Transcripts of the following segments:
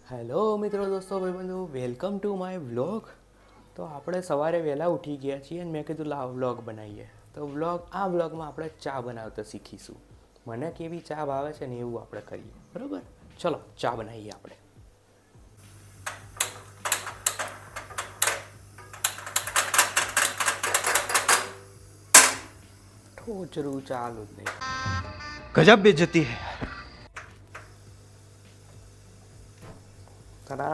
Hello મિત્રો, દોસ્તો, ભાઈબંધો, વેલકમ ટુ માય વ્લોગ. તો આપણે સવારે વહેલા ઉઠી ગયા છીએ અને મેં કીધું લાવ વ્લોગ બનાવીએ. તો આ વ્લોગમાં આપણે ચા બનાવતા શીખીશું. મને કેવી ચા ભાવે છે ને એવું આપણે કરીએ, બરાબર? ચલો ચા બનાવીએ આપણે. ઠોચરું ચાલુ જ નહીં. गजब बेइज्जती है. तड़ा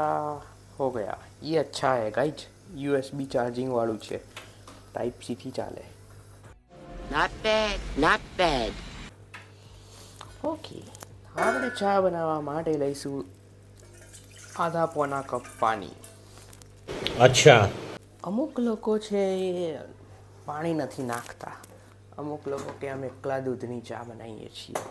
हो गया. ये अच्छा है गाइज, USB चार्जिंग वाળું છે, ટાઈપ સી થી ચાલે. Not bad, not bad. Okay, આપણે ચા બનાવવા માટે લઈશું આધા પોના કપ પાણી. अच्छा. અમુક લોકો છે એ પાણી નથી નાખતા. અમુક લોકો કે અમે એકલા દૂધની ચા બનાવીએ છીએ.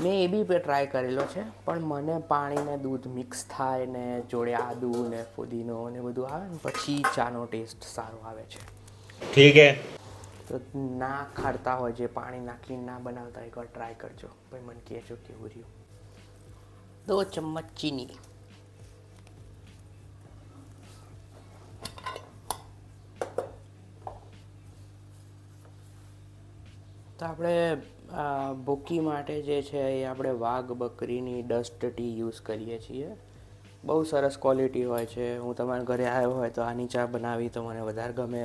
મેં એ બી ટ્રાય કરેલો છે, પણ મને પાણી ને દૂધ મિક્સ થાય ને જોડે આદુ ને ફુદીનો ને બધું આવે ને પછી ચાનો ટેસ્ટ સારો આવે છે. ठीक है. તો ના ખાડતા હોય, જે પાણી નાખીને ના બનાવતા, એકવાર ટ્રાય કરજો. ભાઈ મને કહેજો કેવું રહ્યું. 2 ચમ્મચ ચીની. તો આપણે ભૂકી માટે જે છે એ આપણે વાઘ બકરીની ડસ્ટ ટી યુઝ કરીએ છીએ. બહુ સરસ ક્વોલિટી હોય છે. હું તમારા ઘરે આવ્યો હોય તો આની ચા બનાવી તો મને વધારે ગમે.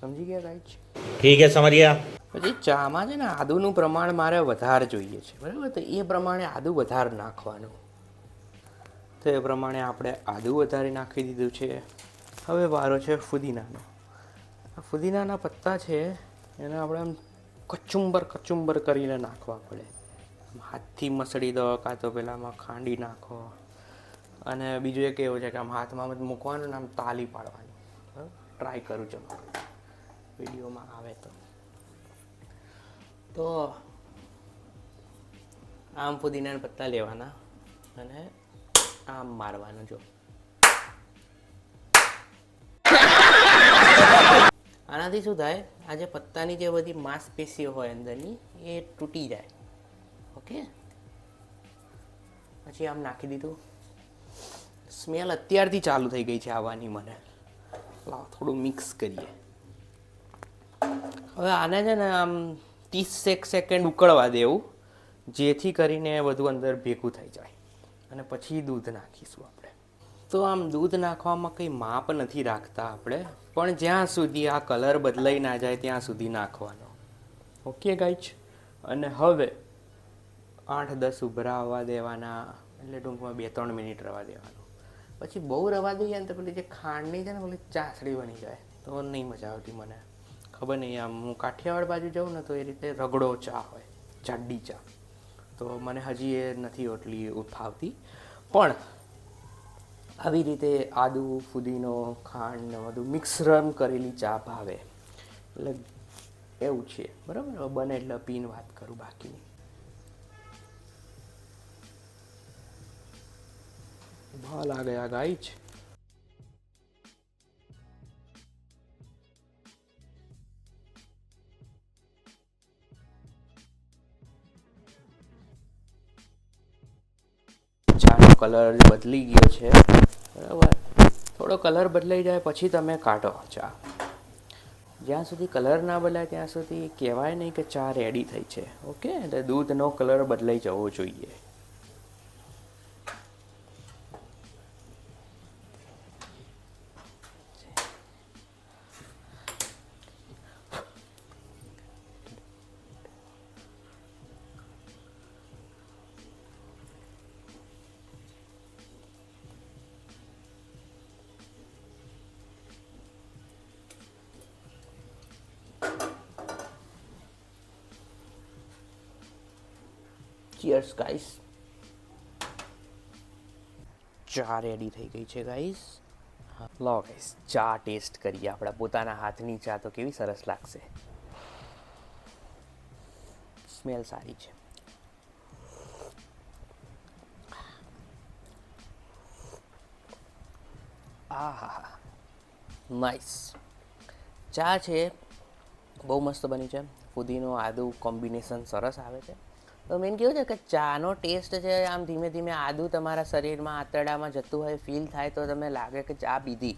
સમજી ગયા ગાઈસ? ठीक है, समझ गया. પછી ચામાં છે ને આદુનું પ્રમાણ મારે વધારે જોઈએ છે, બરાબર? તો એ પ્રમાણે આદુ વધારે નાખવાનું. તો એ પ્રમાણે આપણે આદુ વધારે નાખી દીધું છે. હવે વારો છે ફુદીનાનો. આ ફુદીનાના પત્તા છે એને આપણે આમ કચુંબર કરીને નાખવા પડે. હાથથી મસળી દો, કાં તો પેલામાં ખાંડી નાખો. અને બીજું એક એવું છે કે આમ હાથમાં મૂકવાનું ને આમ તાલી પાડવાની. બરાબર? ટ્રાય કરું ચલો, વિડીયોમાં આવે તો આમ ફુદીનાના પત્તા લેવાના અને આમ મારવાનું. જો આનાથી શું થાય, આ જે પત્તાની જે બધી માંસપેશીઓ હોય અંદરની એ તૂટી જાય. ઓકે, પછી આમ નાખી દીધું. સ્મેલ અત્યારથી ચાલુ થઈ ગઈ છે આવવાની મને. લાવ થોડું મિક્સ કરીએ. હવે આને છે ને આમ 30 સેકન્ડ ઉકળવા દેવું, જેથી કરીને બધું અંદર ભેગું થઈ જાય. અને પછી દૂધ નાખીશું આપણે. તો આમ દૂધ નાખવામાં કંઈ માપ નથી રાખતા આપણે, પણ જ્યાં સુધી આ કલર બદલાઈ ના જાય ત્યાં સુધી નાખવાનો. Okay guys? અને હવે 8-10 ઉભરા આવવા દેવાના, એટલે ટૂંકમાં 2-3 મિનિટ રવા દેવાનું. પછી બહુ રવા દઈએ ને તો પેલી જે ખાંડની છે ને પેલી ચાસડી બની જાય, તો નહીં મજા આવતી મને. ખબર નહીં, આમ હું કાઠિયાવાડ બાજુ જાઉં ને તો એ રીતે રગડો ચા હોય, જાડી ચા. તો મને હજી એ નથી એટલી ઉઠાવતી. પણ આવી રીતે આદુ, ફુદીનો, ખાંડ ને બધું મિશ્રણ કરેલી ચા ભાવે. એટલે એવું છે, બરાબર? બને એટલે પીને વાત કરું બાકીની. ભાલ આ ગયા ગાઈજ. ચાનો કલર બદલી ગયો છે, બરાબર? થોડો કલર બદલાઈ જાય પછી તમે કાઢો ચા. જ્યાં સુધી કલર ના બદલાય ત્યાં સુધી કહેવાય નહીં કે ચા રેડી થઈ છે. ઓકે, એટલે દૂધનો કલર બદલાઈ જવો જોઈએ. Cheers guys. ચા રેડી થઈ ગઈ છે ગાઈસ. લો ગાઈસ, ચા ટેસ્ટ કરીએ. આપણા પોતાના હાથની ચા તો કેવી સરસ લાગશે. સ્મેલ સારી છે. આહા, નાઇસ. ચા છે બહુ મસ્ત બની છે. ફુદીનો આદુ કોમ્બિનેશન સરસ આવે છે. તો મેન કેવું છે કે ચાનો ટેસ્ટ છે આમ ધીમે ધીમે આદુ તમારા શરીરમાં આંતરડામાં જતું હોય ફીલ થાય તો તમને લાગે કે ચા પીધી.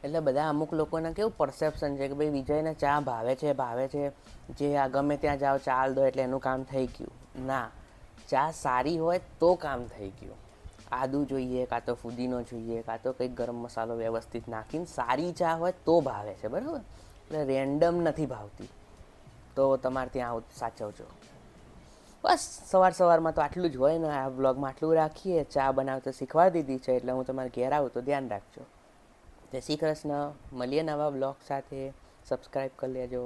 એટલે બધા અમુક લોકોને કેવું પરસેપ્શન છે કે ભાઈ વિજયને ચા ભાવે છે, જે આ ગમે ત્યાં જાઓ ચાલ દો એટલે એનું કામ થઈ ગયું. ના, ચા સારી હોય તો કામ થઈ ગયું. આદુ જોઈએ, કાં તો ફુદીનો જોઈએ, કાં તો કંઈક ગરમ મસાલો વ્યવસ્થિત નાખીને સારી ચા હોય તો ભાવે છે, બરાબર. એટલે રેન્ડમ નથી ભાવતી, તો તમારે ત્યાં સાચવજો. બસ સવારમાં તો આટલું જ હોય ને. આ વ્લોગમાં આટલું રાખીએ. ચા બનાવતા શીખવાડી દીધી છે એટલે હું તમારે ઘેર આવું તો ધ્યાન રાખજો. જય શ્રી કૃષ્ણ. મળીએ નવા વ્લોગ સાથે. સબસ્ક્રાઈબ કરી લેજો.